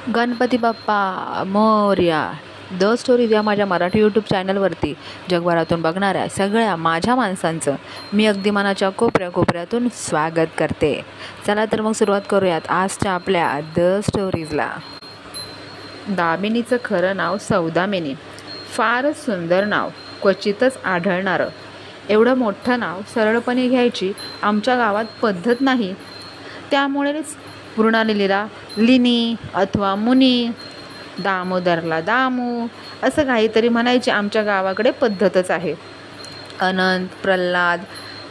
Ganpati Bappa Morya. The stories या माझ्या Marathi YouTube चॅनलवरती जगभरातून बघणाऱ्या सगळ्या माझ्या माणसांचं मी अगदी मनाच्या कोपऱ्यातून स्वागत करते. चला तर मग सुरुवात करूयात आजच्या आपल्या द स्टोरीजला. दामिनीचं खरं नाव सौदामिनी. फारच सुंदर नाव, क्वचितच आढळणारं. एवढं मोठं नाव सरळपणे घ्यायची आमच्या गावात पद्धत नाही. त्यामुळेच मृणालिनीला लिनी अथवा मुनी, दामोदरला दामू असं काहीतरी म्हणायची आमच्या गावाकडे पद्धतच आहे. अनंत, प्रल्हाद,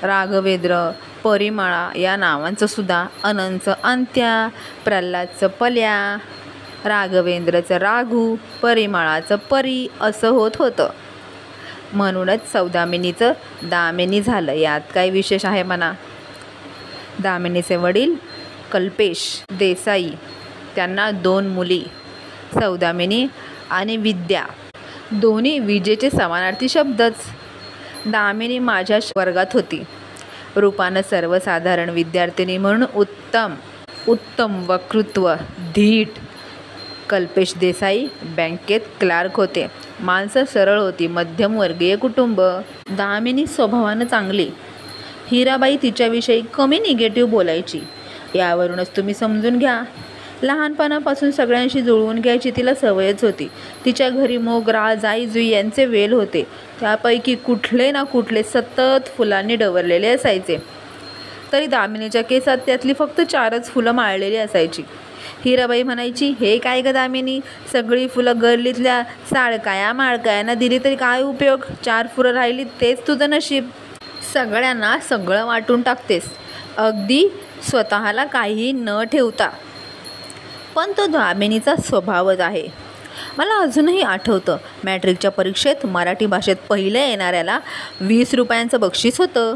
राघवेंद्र, परिमळा या नावांचं सुद्धा अनंतचं अंत्या, प्रल्हादचं पल्या, राघवेंद्रचं राघू, परिमळाचं परी असं होत होतं. म्हणूनच सौदामिनीचं दामिनी झालं. यात काही विशेष आहे म्हणा. दामिनीचे वडील कल्पेश देसाई, त्यांना 2 मुली, सौदामिनी आणि विद्या. दोन्ही विजेचे समानार्थी शब्दच. दामिनी माझ्या वर्गात होती. रूपानं सर्वसाधारण विद्यार्थिनी म्हणून उत्तम वक्तृत्व, धीट. कल्पेश देसाई बँकेत क्लार्क होते. माणसं सरळ होती, मध्यमवर्गीय कुटुंब. दामिनी स्वभावानं चांगली. हिराबाई तिच्याविषयी कमी निगेटिव्ह बोलायची. यावरूनच तुम्ही समजून घ्या. लहानपणापासून सगळ्यांशी जुळवून घ्यायची तिला सवयच होती. तिच्या घरी मोगरा, जाई जुई यांचे वेल होते. त्यापैकी कुठले ना कुठले सतत फुलांनी डवरलेले असायचे. तरी दामिनीच्या केसात त्यातली फक्त 4च फुलं माळलेली असायची. हिराबाई म्हणायची, हे काय ग दामिनी, सगळी फुलं गल्लीतल्या साळकाया माळकायांना दिली तरी काय उपयोग, 4 फुलं राहिली तेच तुझं नशीब. सगळ्यांना सगळं वाटून टाकतेस, अगदी स्वतःला काही न ठेवता. पण तो दामिनीचा स्वभावच आहे. मला अजूनही आठवतं, मॅट्रिकच्या परीक्षेत मराठी भाषेत पहिलं येणाऱ्याला 20 रुपयांचं बक्षीस होतं.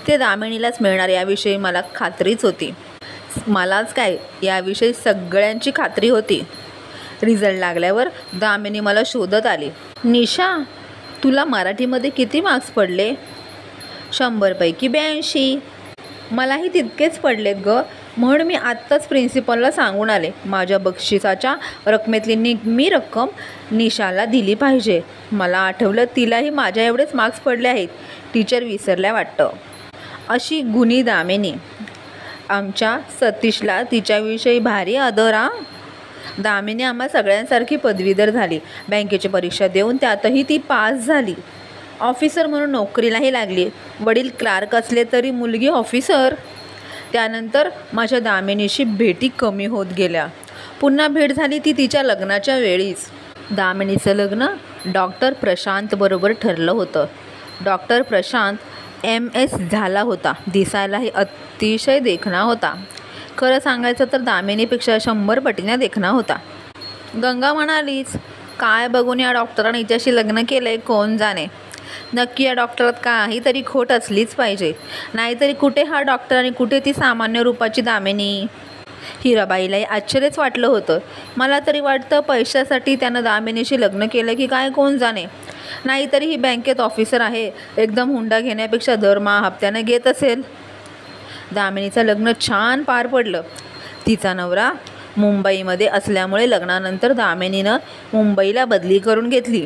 ते दामिनीलाच मिळणार याविषयी मला खात्रीच होती. मलाच काय, याविषयी सगळ्यांची खात्री होती. रिझल्ट लागल्यावर दामिनी मला शोधत आली. निशा, तुला मराठीमध्ये किती मार्क्स पडले? 100 पैकी 82. मलाही तितकेच पडलेत ग. म्हणून मी आत्ताच प्रिन्सिपलला सांगून आले, माझ्या बक्षिसाच्या रकमेतली निम्मी रक्कम निशाला दिली पाहिजे. मला आठवलं तिलाही माझ्या एवढेच मार्क्स पडले आहेत. टीचर विसरल्या वाटतं. अशी गुणी दामिनी. आमच्या सतीशला तिच्याविषयी भारी आदर. दामिनी आम्हा सगळ्यांसारखी पदवीधर झाली. बँकेची परीक्षा देऊन त्यातही ती पास झाली. ऑफिसर म्हणून नोकरीलाही लागली. वडील क्लार्क असले तरी मुलगी ऑफिसर. त्यानंतर माझ्या दामिनीशी भेटी कमी होत गेल्या. पुन्हा भेट झाली ती तिच्या लग्नाच्या वेळीच. दामिनीचं लग्न डॉक्टर प्रशांतबरोबर ठरलं होतं. डॉक्टर प्रशांत MS झाला होता. दिसायलाही अतिशय देखणा होता. खरं सांगायचं तर दामिनीपेक्षा 100 पटीने देखणा होता. गंगा म्हणालीच, काय बघून या डॉक्टराने हिच्याशी लग्न केलंय कोण जाणे. नक्की या डॉक्टरात काहीतरी खोट असलीच पाहिजे. नाहीतरी कुठे हा डॉक्टर आणि कुठे ती सामान्य रूपाची दामिनी. हिराबाईलाही आश्चर्यच वाटलं होतं. मला तरी वाटतं पैशासाठी त्यानं दामिनीशी लग्न केलं की काय कोण जाणे. नाहीतरी ही बँकेत ऑफिसर आहे, एकदम हुंडा घेण्यापेक्षा दरमहा हप्त्यानं घेत असेल. दामिनीचं लग्न छान पार पडलं. तिचा नवरा मुंबईमध्ये असल्यामुळे लग्नानंतर दामिनीनं मुंबईला बदली करून घेतली.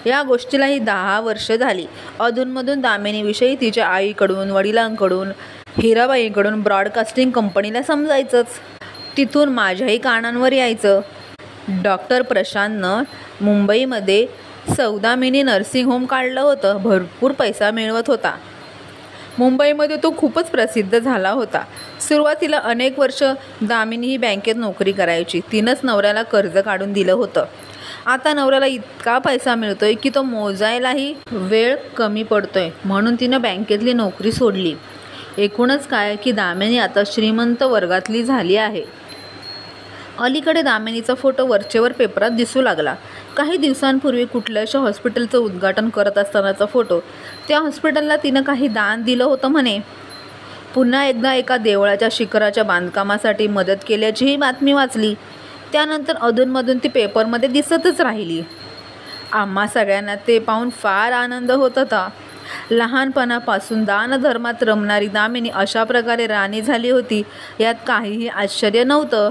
या गोष्टीलाही 10 वर्ष झाली. अधूनमधून दामिनीविषयी तिच्या आईकडून, वडिलांकडून, हिराबाईकडून ब्रॉडकास्टिंग कंपनीला समजायचंच. तिथून माझ्याही कानांवर यायचं. डॉक्टर प्रशांतनं मुंबईमध्ये सौदामिनी नर्सिंग होम काढलं होतं. भरपूर पैसा मिळवत होता. मुंबईमध्ये तो खूपच प्रसिद्ध झाला होता. सुरुवातीला अनेक वर्ष दामिनी ही बँकेत नोकरी करायची. तिनंच नवऱ्याला कर्ज काढून दिलं होतं. आता नवऱ्याला इतका पैसा मिळतोय की तो मोजायलाही वेळ कमी पडतोय. म्हणून तिनं बँकेतली नोकरी सोडली. एकूणच काय की दामिनी आता श्रीमंत वर्गातली झाली आहे. अलीकडे दामिनीचा फोटो वरचेवर पेपरात दिसू लागला. काही दिवसांपूर्वी कुठल्याशा हॉस्पिटलचं उद्घाटन करत असतानाचा फोटो. त्या हॉस्पिटलला तिनं काही दान दिलं होतं म्हणे. पुन्हा एकदा एका देवळाच्या शिखराच्या बांधकामासाठी मदत केल्याचीही बातमी वाचली. त्यानंतर अधूनमधून ती पेपरमध्ये दिसतच राहिली. आम्हा सगळ्यांना ते पाहून फार आनंद होत होता. लहानपणापासून दानधर्मात रमणारी दामिनी अशा प्रकारे राणी झाली होती यात काहीही आश्चर्य नव्हतं.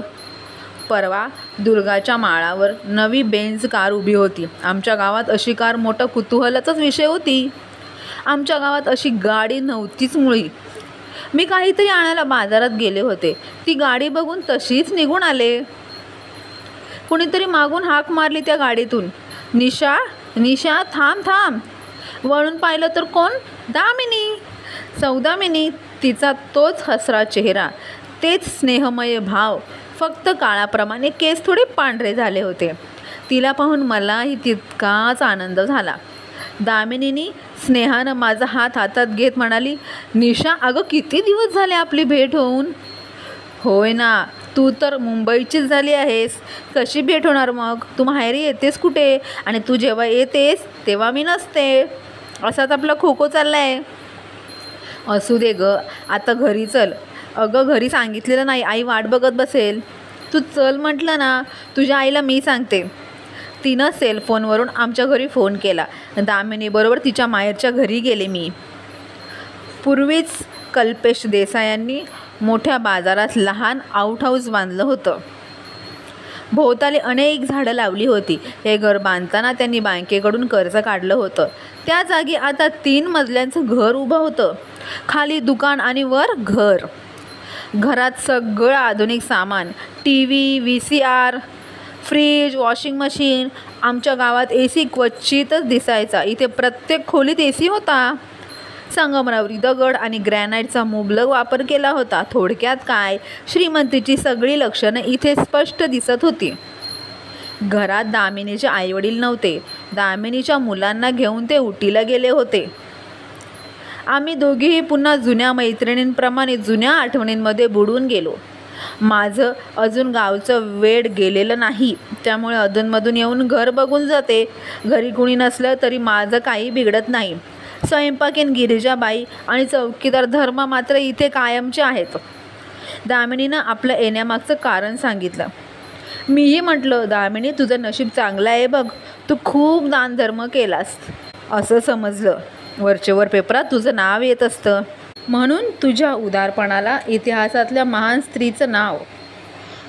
परवा दुर्गाच्या माळावर नवी बेंझ कार उभी होती. आमच्या गावात अशी कार मोठा कुतूहलाचाच विषय होती. आमच्या गावात अशी गाडी नव्हतीच मुळी. मी काहीतरी आणायला बाजारात गेले होते. ती गाडी बघून तशीच निघून आले. कुणीतरी मागून हाक मारली त्या गाडीतून, निशा निशा थांब थांब. वळून पाहिलं तर कोण? दामिनी. सौदामिनी. तिचा तोच हसरा चेहरा, तेच स्नेहमय भाव, फक्त काळाप्रमाणे केस थोडे पांढरे झाले होते. तिला पाहून मलाही तितकाच आनंद झाला. दामिनीनी स्नेहानं माझा हात हातात घेत म्हणाली, निशा अगं किती दिवस झाले आपली भेट होऊन. होय ना, तू तर मुंबईचीच झाली आहेस. कशी भेट होणार मग? तू माहेरी येतेस कुठे? आणि तू जेव्हा येतेस तेव्हा मी नसते. असाच आपला खो खो चालला आहे. असू दे ग, आता घरी चल. अगं घरी सांगितलेलं नाही, आई वाट बघत बसेल. तू चल म्हटलं ना. तुझ्या आईला मी सांगते. तिनं सेलफोनवरून आमच्या घरी फोन केला. दामिनीबरोबर तिच्या माहेरच्या घरी गेले मी. पूर्वीच कल्पेश देसायांनी मोठ्या बाजारात लहान आउटहाऊस बांधलं होतं. भोवताली अनेक झाडं लावली होती. हे घर बांधताना त्यांनी बँकेकडून कर्ज काढलं होतं. त्या जागी आता 3 मजल्यांचं घर उभं होतं. खाली दुकान आणि वर घर. घरात सगळं आधुनिक सामान, TV, VCR, fridge, washing machine. आमच्या गावात AC क्वचितच दिसायचा. इथे प्रत्येक खोलीत AC होता. संगमरवरी दगड आणि ग्रॅनाईटचा मुबलक वापर केला होता. थोडक्यात काय, श्रीमंतीची सगळी लक्षणं इथे स्पष्ट दिसत होती. घरात दामिनीचे आईवडील नव्हते. दामिनीच्या मुलांना घेऊन ते उटीला गेले होते. आम्ही दोघीही पुन्हा जुन्या मैत्रिणींप्रमाणे जुन्या आठवणींमध्ये बुडून गेलो. माझं अजून गावचं वेड गेलेलं नाही, त्यामुळे अधूनमधून येऊन घर बघून जाते. घरी कुणी नसलं तरी माझं काही बिघडत नाही. स्वयंपाकीन गिरिजाबाई आणि चौकीदार धर्म मात्र इथे कायमचे आहेत. दामिनीनं आपलं येण्यामागचं कारण सांगितलं. मीही म्हटलं, दामिनी तुझं नशीब चांगलं आहे बघ, तू खूप दानधर्म केलास. असं समजलं. वरचेवर पेपरात तुझं नाव येत असतं. म्हणून तुझ्या उदारपणाला इतिहासातल्या महान स्त्रीचं नाव.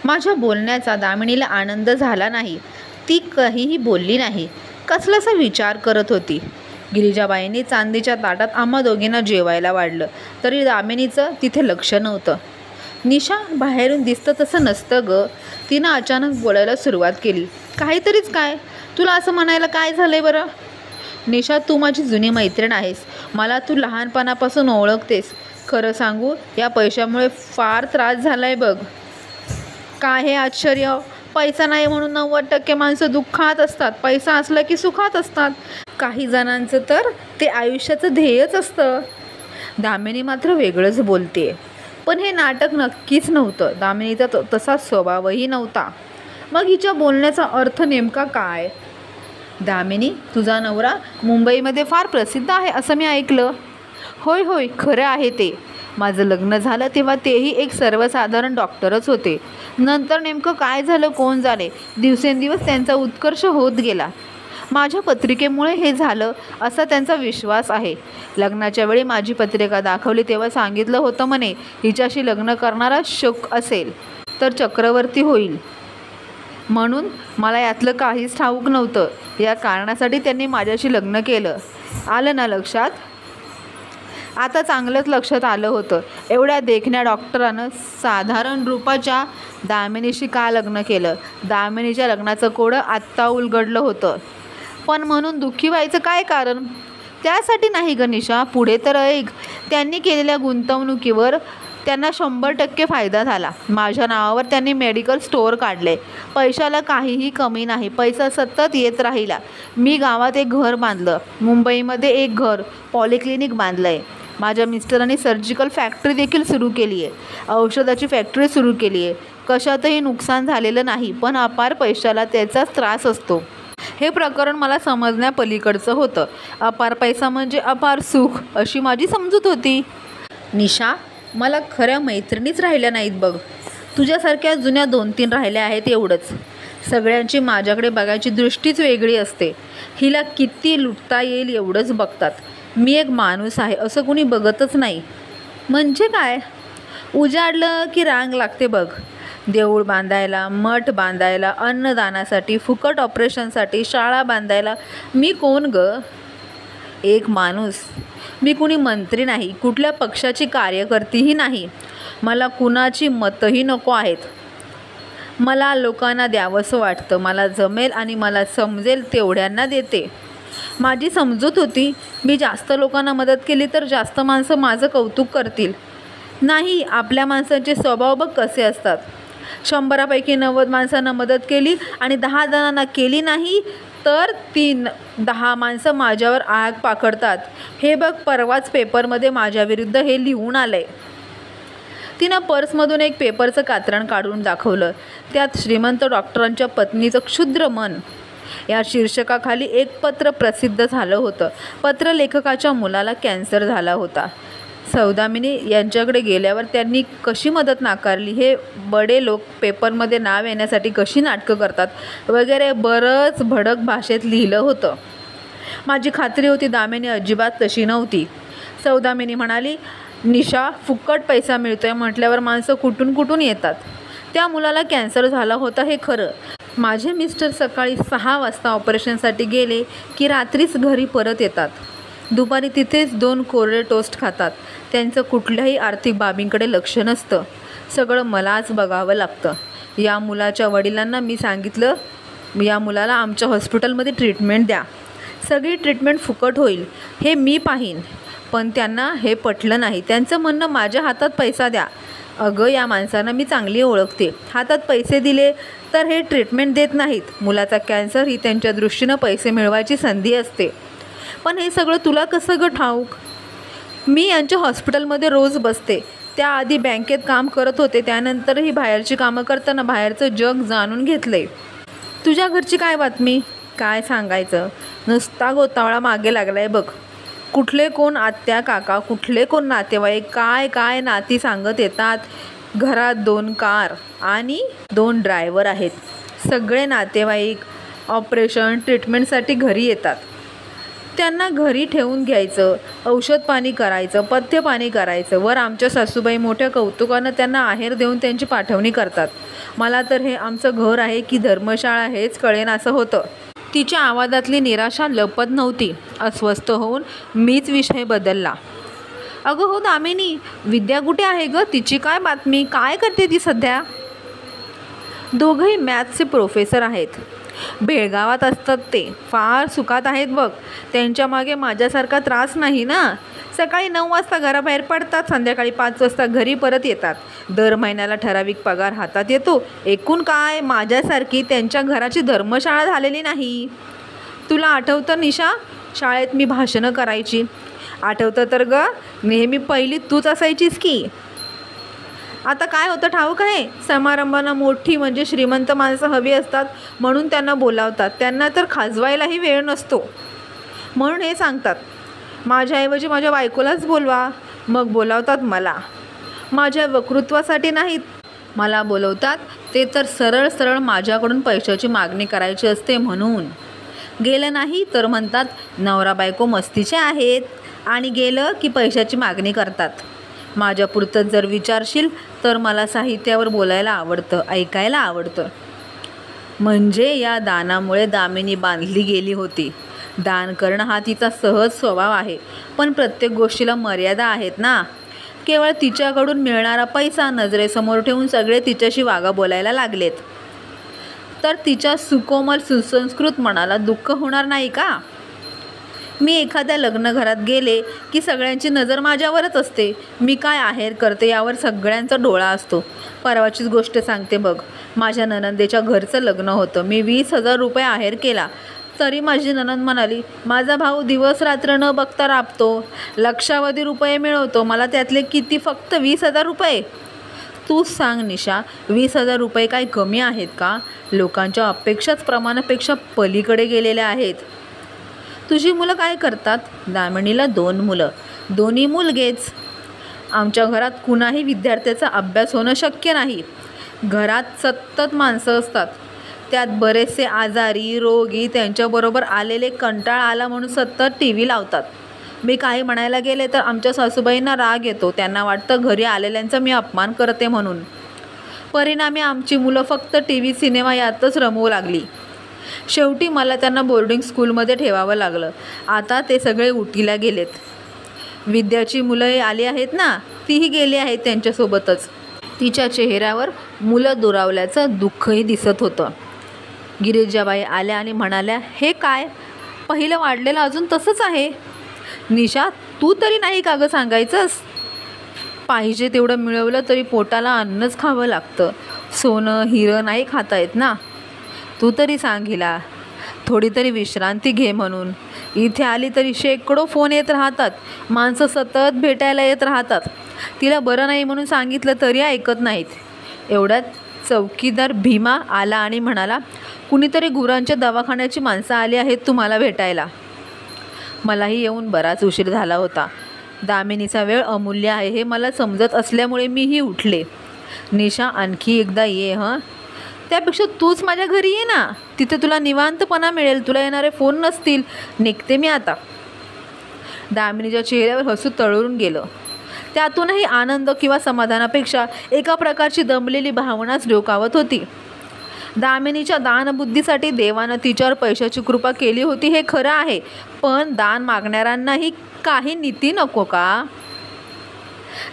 माझ्या बोलण्याचा दामिनीला आनंद झाला नाही. ती काहीही बोलली नाही. कसलासा विचार करत होती. गिरिजाबाईंनी चांदीच्या ताटात आम्हा दोघींना जेवायला वाढलं, तरी दामिनीचं तिथे लक्ष नव्हतं. निशा, बाहेरून दिसतं तसं नसतं ग. तिनं अचानक बोलायला सुरुवात केली. काहीतरीच काय? तुला असं म्हणायला काय झालंय बरं? निशा, तू माझी जुनी मैत्रीण आहेस. मला तू लहानपणापासून ओळखतेस. खरं सांगू, या पैशामुळे फार त्रास झाला आहे बघ. काय हे आश्चर्य? पैसा नाही म्हणून 90% माणसं दुःखात असतात. पैसा असला की सुखात असतात. काही जणांचं तर ते आयुष्याचं ध्येयच असतं. दामिनी मात्र वेगळंच बोलते. पण हे नाटक नक्कीच नव्हतं. दामिनीचा तसा स्वभावही नव्हता. मग हिच्या बोलण्याचा अर्थ नेमका काय? दामिनी, तुझा नवरा मुंबईमध्ये फार प्रसिद्ध आहे असं मी ऐकलं. होय होय, खरं आहे ते. माझं लग्न झालं तेव्हा तेही एक सर्वसाधारण डॉक्टरच होते. नंतर नेमकं काय झालं कोण जाणे. दिवसेंदिवस त्यांचा उत्कर्ष होत गेला. माझ्या पत्रिकेमुळे हे झालं असा त्यांचा विश्वास आहे. लग्नाच्या वेळी माझी पत्रिका दाखवली तेव्हा सांगितलं होतं म्हणे, हिच्याशी लग्न करणारा शुक असेल तर चक्रवर्ती होईल. म्हणून मला यातलं काहीच ठाऊक नव्हतं. या कारणासाठी त्यांनी माझ्याशी लग्न केलं. आलं ना लक्षात? आता चांगलंच लक्षात आलं होतं. एवढ्या देखण्या डॉक्टरानं साधारण रूपाच्या दामिनीशी का लग्न केलं? दामिनीच्या लग्नाचं कोडं आत्ता उलगडलं होतं. पण म्हणून दुःखी व्हायचं काय कारण? त्यासाठी नाही ग निशा, पुढे तर ऐक. त्यांनी केलेल्या गुंतवणुकीवर त्यांना 100% फायदा झाला. माझ्या नावावर त्यांनी मेडिकल स्टोअर काढले. पैशाला काहीही कमी नाही. पैसा सतत येत राहिला. मी गावात एक घर बांधलं. मुंबईमध्ये एक घर, पॉलिक्लिनिक बांधलं आहे. माझ्या मिस्टरांनी सर्जिकल फॅक्टरी देखील सुरू केली आहे. औषधाची फॅक्टरी सुरू केली आहे. कशातही नुकसान झालेलं नाही, पण अपार पैशाला त्याचाच त्रास असतो. हे प्रकरण मला समजण्यापलीकडचं होतं. अपार पैसा म्हणजे अपार सुख अशी माझी समजूत होती. निशा, मला खऱ्या मैत्रिणीच राहिल्या नाहीत बघ. तुझ्यासारख्या जुन्या 2-3 राहिल्या आहेत एवढंच. सगळ्यांची माझ्याकडे बघायची दृष्टीच वेगळी असते. हिला किती लुटता येईल एवढंच बघतात. मी एक माणूस आहे असं कुणी बघतच नाही. म्हणजे काय? उजाडलं की रांग लागते बघ. देऊळ बांधायला, मठ बांधायला, अन्नदानासाठी, फुकट ऑपरेशनसाठी, शाळा बांधायला मी कोण ग? एक माणूस. मी कुणी मंत्री नाही, कुठल्या पक्षाची कार्यकर्तीही नाही. मला कुणाची मतंही नको आहेत. मला लोकांना द्यावंसं वाटतं. मला जमेल आणि मला समजेल तेवढ्यांना देते. माझी समजूत होती, मी जास्त लोकांना मदत केली तर जास्त माणसं माझं कौतुक करतील. नाही, आपल्या माणसांचे स्वभाव बघ कसे असतात. 100पैकी 90 माणसांना मदत केली आणि 10 जणांना केली नाही तर 10 माणसं माझ्यावर आग पाकडतात. हे बघ, परवाच पेपरमध्ये माझ्याविरुद्ध हे लिहून आलंय. तिनं पर्समधून एक पेपरचं कात्रण काढून दाखवलं. त्यात श्रीमंत डॉक्टरांच्या पत्नीचं क्षुद्र मन या शीर्षकाखाली एक पत्र प्रसिद्ध झालं होतं. पत्र लेखकाच्या मुलाला कॅन्सर झाला होता. सौदामिनी यांच्याकडे गेल्यावर त्यांनी कशी मदत नाकारली, हे बडे लोक पेपरमध्ये नाव येण्यासाठी कशी नाटकं करतात वगैरे बरंच भडक भाषेत लिहिलं होतं. माझी खात्री होती दामिनी अजिबात तशी नव्हती. सौदामिनी म्हणाली, निशा, फुकट पैसा मिळतोय म्हटल्यावर माणसं कुठून कुठून येतात. त्या मुलाला कॅन्सर झाला होता हे खरं. माझे मिस्टर सकाळी 6 वाजता ऑपरेशनसाठी गेले की रात्रीच घरी परत येतात. दुपारी तिथेच 2 कोरडे टोस्ट खातात. त्यांचं कुठल्याही आर्थिक बाबींकडे लक्ष नसतं. सगळं मलाच बघावं लागतं. या मुलाच्या वडिलांना मी सांगितलं, या मुलाला आमच्या हॉस्पिटलमध्ये ट्रीटमेंट द्या. सगळी ट्रीटमेंट फुकट होईल हे मी पाहीन. पण त्यांना हे पटलं नाही. त्यांचं म्हणणं, माझ्या हातात पैसा द्या. अगं, या माणसांना मी चांगली ओळखते. हातात पैसे दिले तर हे ट्रीटमेंट देत नाहीत. मुलाचा कॅन्सर ही त्यांच्या दृष्टीनं पैसे मिळवायची संधी असते. पण हे सगळं तुला कसं ग ठाऊक? मी यांच्या हॉस्पिटलमध्ये रोज बसते. त्याआधी बँकेत काम करत होते. त्यानंतरही बाहेरची कामं करताना बाहेरचं जग जाणून घेतलंय. तुझ्या घरची काय बातमी? काय सांगायचं, नुसता गोतावळा मागे लागलाय बघ. कुठले कोण आत्या काका, कुठले कोण नातेवाईक, काय काय नाती सांगत येतात. घरात 2 कार आणि 2 ड्रायव्हर आहेत. सगळे नातेवाईक ऑपरेशन ट्रीटमेंटसाठी घरी येतात. त्यांना घरी ठेवून घ्यायचं, औषध पाणी करायचं, पथ्य पाणी करायचं. वर आमच्या सासूबाई मोठ्या कौतुकानं त्यांना आहेर देऊन त्यांची पाठवणी करतात. मला तर हे आमचं घर आहे की धर्मशाळा हेच कळेनासं होतं. तिच्या आवाजातली निराशा लपत नव्हती. अस्वस्थ होऊन मीच विषय बदलला. अगं हो दामिनी, विद्या कुठे आहे ग? तिची काय बातमी? काय करते ती सध्या? दोघंही मॅथ्सचे प्रोफेसर आहेत. बेळगावात असतात ते. फार सुखात आहेत बघ. त्यांच्या मागे माझ्यासारखा त्रास नाही ना. सकाळी 9 वाजता घराबाहेर पडतात, संध्याकाळी 5 वाजता घरी परत येतात. दर महिन्याला ठराविक पगार हातात येतो. एकूण काय, माझ्यासारखी त्यांच्या घराची धर्मशाळा झालेली नाही. तुला आठवतं निशा, शाळेत मी भाषणं करायची? आठवतं तर ग, नेहमी पहिली तूच असायचीस की. आता काय होतं ठाऊक आहे? समारंभांना मोठी म्हणजे श्रीमंत माणसं हवी असतात म्हणून त्यांना बोलावतात. त्यांना तर खाजवायलाही वेळ नसतो. म्हणून हे सांगतात, माझ्याऐवजी माझ्या बायकोलाच बोलवा. मग बोलावतात मला. माझ्या वक्तृत्वासाठी नाहीत, मला बोलवतात ते तर सरळ सरळ माझ्याकडून पैशाची मागणी करायची असते म्हणून. गेलं नाही तर म्हणतात नवरा बायको मस्तीचे आहेत, आणि गेलं की पैशाची मागणी करतात. माझ्यापुरतं जर विचारशील तर मला साहित्यावर बोलायला आवडतं, ऐकायला आवडतं. म्हणजे या दानामुळे दामिनी बांधली गेली होती. दान करणं हा तिचा सहज स्वभाव आहे. पण प्रत्येक गोष्टीला मर्यादा आहेत ना. केवळ तिच्याकडून मिळणारा पैसा नजरेसमोर ठेवून सगळे तिच्याशी वागा बोलायला लागलेत तर तिच्या सुकोमल सुसंस्कृत मनाला दुःख होणार नाही का? मी एखाद्या लग्नघरात गेले की सगळ्यांची नजर माझ्यावरच असते. मी काय आहेर करते यावर सगळ्यांचा डोळा असतो. परवाचीच गोष्ट सांगते बघ. माझ्या नणंदेच्या घरचं लग्न होतं. मी 20,000 रुपये आहेर केला. तरी माझी नणंद म्हणाली, माझा भाऊ दिवस रात्र न बघता राबतो, लक्षावधी रुपये मिळवतो, मला त्यातले किती फक्त 20,000 रुपये? तूच सांग निशा, 20,000 रुपये काही कमी आहेत का? लोकांच्या अपेक्षाच प्रमाणापेक्षा पलीकडे गेलेल्या आहेत. तुझी मुलं काय करतात? दामिनीला 2 मुलं, दोन्ही मुलगेच. आमच्या घरात कुणाही विद्यार्थ्याचा अभ्यास होणं शक्य नाही. घरात सतत माणसं असतात. त्यात बरेचसे आजारी, रोगी, त्यांच्याबरोबर आलेले कंटाळा आला म्हणून सतत TV लावतात. मी काही म्हणायला गेले तर आमच्या सासूबाईंना राग येतो. त्यांना वाटतं घरी आलेल्यांचा मी अपमान करते म्हणून. परिणामी आमची मुलं फक्त TV सिनेमा यातच रमवू लागली. शेवटी मला त्यांना बोर्डिंग स्कूलमध्ये ठेवावं लागलं. आता ते सगळे उटीला गेलेत. विद्याची मुलंही आली आहेत ना, तीही गेली आहेत त्यांच्यासोबतच. तिच्या चेहऱ्यावर मुलं दुरावल्याचं दुःखही दिसत होतं. गिरिजाबाई आल्या आणि म्हणाल्या, हे काय, पहिलं वाढलेलं अजून तसंच आहे. निशा, तू तरी नाही का गं सांगायचंस? पाहिजे तेवढं मिळवलं तरी पोटाला अन्नच खावं लागतं. सोनं हिरं नाही खाता येत ना. तू तरी सांग हिला, थोडी तरी विश्रांती घे म्हणून. इथे आली तरी शेकडो फोन येत राहतात, माणसं सतत भेटायला येत राहतात. तिला बरं नाही म्हणून सांगितलं तरी ऐकत नाहीत. एवढ्यात चौकीदार भीमा आला आणि म्हणाला, कुणीतरी गुरांच्या दवाखान्याची माणसं आली आहेत तुम्हाला भेटायला. मलाही येऊन बराच उशीर झाला होता. दामिनीचा वेळ अमूल्य आहे हे मला समजत असल्यामुळे मीही उठले. निशा, आणखी एकदा ये हं. त्यापेक्षा तूच माझ्या घरी ये ना, तिथे तुला निवांतपणा मिळेल, तुला येणारे फोन नसतील. निघते मी आता. दामिनीच्या चेहऱ्यावर हसू तळून गेलं. त्यातूनही आनंद किंवा समाधानापेक्षा एका प्रकारची दमलेली भावनाच डोकावत होती. दामिनीच्या दानबुद्धीसाठी देवानं तिच्यावर पैशाची कृपा केली होती हे खरं आहे, पण दान मागणाऱ्यांनाही काही नीती नको का?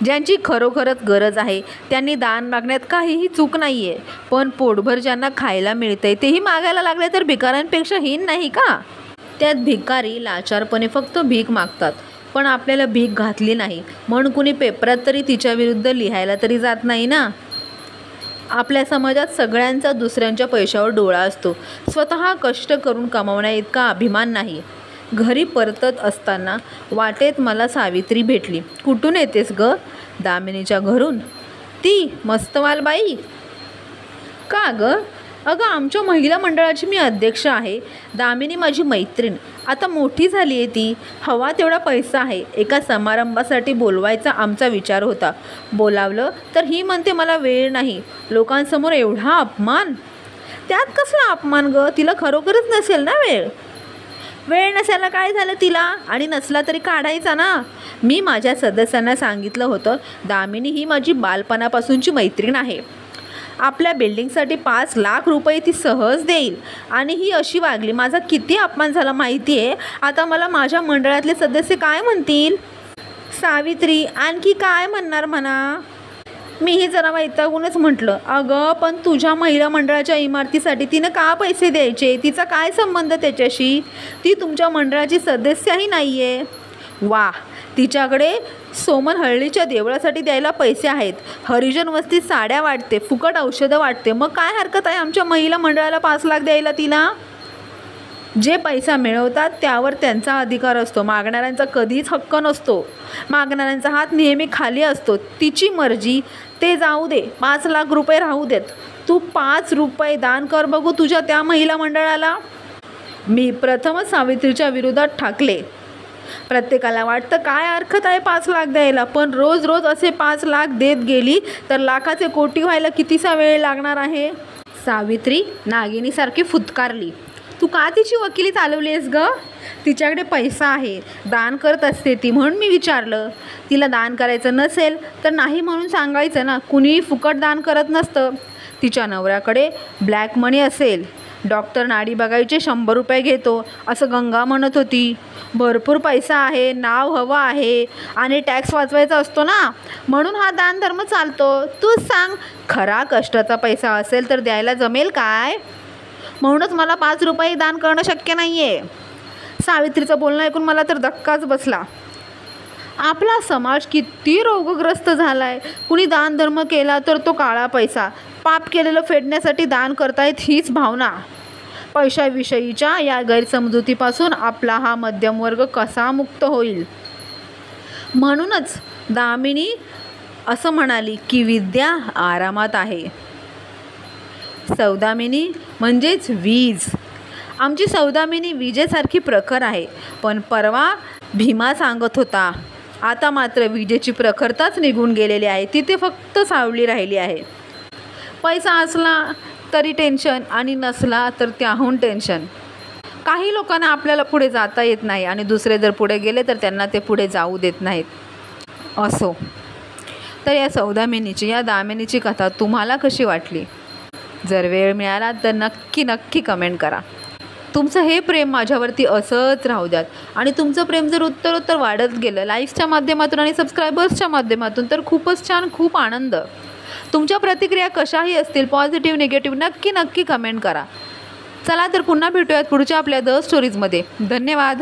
ज्यांची खरोखरच गरज आहे त्यांनी दान मागण्यात काहीही चूक नाही आहे, पण पोटभर ज्यांना खायला मिळतंय तेही मागायला लागले तर भिकाऱ्यांपेक्षा हीन नाही का? त्यात भिकारी लाचारपणे फक्त भीक मागतात, पण आपल्याला भीक घातली नाही म्हणून कुणी पेपरात तरी तिच्या विरुद्ध लिहायला तरी जात नाही ना. आपल्या समाजात सगळ्यांचा दुसऱ्यांच्या पैशावर डोळा असतो. स्वतः कष्ट करून कमावण्या इतका अभिमान नाही. घरी परतत असताना वाटेत मला सावित्री भेटली. कुठून येतेस ग? दामिनीच्या घरून. ती मस्तवालबाई? का ग? अगं, आमच्या महिला मंडळाची मी अध्यक्ष आहे. दामिनी माझी मैत्रीण, आता मोठी झाली आहे ती. हवा तेवढा पैसा आहे. एका समारंभासाठी बोलवायचा आमचा विचार होता. बोलावलं तर ही म्हणते मला वेळ नाही. लोकांसमोर एवढा अपमान. त्यात कसला अपमान ग? तिला खरोखरच नसेल ना वेळ. वेळ नसायला काय झालं तिला? आणि नसला तरी काढायचा ना. मी माझ्या सदस्यांना सांगितलं होतं, दामिनी ही माझी बालपणापासूनची मैत्रीण आहे. आपल्या बिल्डिंगसाठी 5 लाख रुपये ती सहज देईल आणि ही अशी वागली. माझा किती अपमान झाला माहिती आहे. आता मला माझ्या मंडळातले सदस्य काय म्हणतील? सावित्री, आणखी काय म्हणणार म्हणा. मीही जरा वैतागूनच म्हटलं, अगं पण तुझ्या महिला मंडळाच्या इमारतीसाठी तिनं का पैसे द्यायचे? तिचा काय संबंध त्याच्याशी? ती तुमच्या मंडळाची सदस्यही नाही आहे. वा, तिच्याकडे सोमनहळ्ळीच्या देवळासाठी द्यायला पैसे आहेत. हरिजन वस्तीत साड्या वाटते, फुकट औषधं वाटते. मग काय हरकत आहे आमच्या महिला मंडळाला 5 लाख द्यायला तिला? जे पैसा मिळवतात त्यावर त्यांचा अधिकार असतो. मागणाऱ्यांचा कधीच हक्क नसतो. मागणाऱ्यांचा हात नेहमी खाली असतो. तिची मर्जी, ते जाऊ दे. 5 लाख रुपये राहू देत. तू 5 रुपये दान कर बघू तुझ्या त्या महिला मंडळाला. मी प्रथमच सावित्रीच्या विरोधात ठाकले. प्रत्येकाला वाटतं काय हरकत आहे 5 लाख द्यायला, पण रोज रोज असे 5 लाख देत गेली तर लाखाचे कोटी व्हायला कितीसा वेळ लागणार आहे? सावित्री नागिनीसारखी फुतकारली. तू का तिची वकिली चालवली आहेस ग? तिच्याकडे पैसा आहे, दान करत असते ती, म्हणून मी विचारलं. तिला दान करायचं नसेल तर नाही म्हणून सांगायचं ना. कुणीही फुकट दान करत नसतं. तिच्या नवऱ्याकडे ब्लॅक मनी असेल. डॉक्टर नाडी बघायचे 100 रुपये घेतो असं गंगा म्हणत होती. भरपूर पैसा आहे, नाव हवं आहे आणि टॅक्स वाचवायचा असतो ना, म्हणून हा दानधर्म चालतो. तूच सांग, खरा कष्टाचा पैसा असेल तर द्यायला जमेल काय? म्हणूनच मला 5 रुपये दान करणं शक्य नाही आहे. सावित्रीचं बोलणं ऐकून मला तर धक्काच बसला. आपला समाज किती रोगग्रस्त झाला आहे. कुणी दानधर्म केला तर तो काळा पैसा, पाप केलेलं फेडण्यासाठी दान करतायत हीच भावना. पैशाविषयीच्या या गैरसमजुतीपासून आपला हा मध्यमवर्ग कसा मुक्त होईल? म्हणूनच दामिनी असं म्हणाली की विद्या आरामात आहे. सौदामिनी म्हणजेच वीज. आमची सौदामिनी विजेसारखी प्रखर आहे. पण परवा भीमा सांगत होता, आता मात्र विजेची प्रखरताच निघून गेलेली आहे. तिथे फक्त सावली राहिली आहे. पैसा असला तरी टेन्शन आणि नसला तर त्याहून टेन्शन. काही लोकांना आपल्याला पुढे जाता येत नाही आणि दुसरे जर पुढे गेले तर त्यांना ते पुढे जाऊ देत नाहीत. असो, तर या सौदामिनीची, या दामिनीची कथा तुम्हाला कशी वाटली? जर वेळ मिळाला तर नक्की कमेंट करा. तुमचं हे प्रेम माझ्यावरती असंच राहू द्यात आणि तुमचं प्रेम जर उत्तरोत्तर वाढत गेलं लाईक्सच्या माध्यमातून आणि सबस्क्रायबर्सच्या माध्यमातून तर खूपच छान, खूप आनंद. तुमच्या प्रतिक्रिया कशाही असतील, पॉझिटिव्ह निगेटिव्ह, नक्की कमेंट करा. चला तर पुन्हा भेटूयात पुढच्या आपल्या द स्टोरीजमध्ये. धन्यवाद.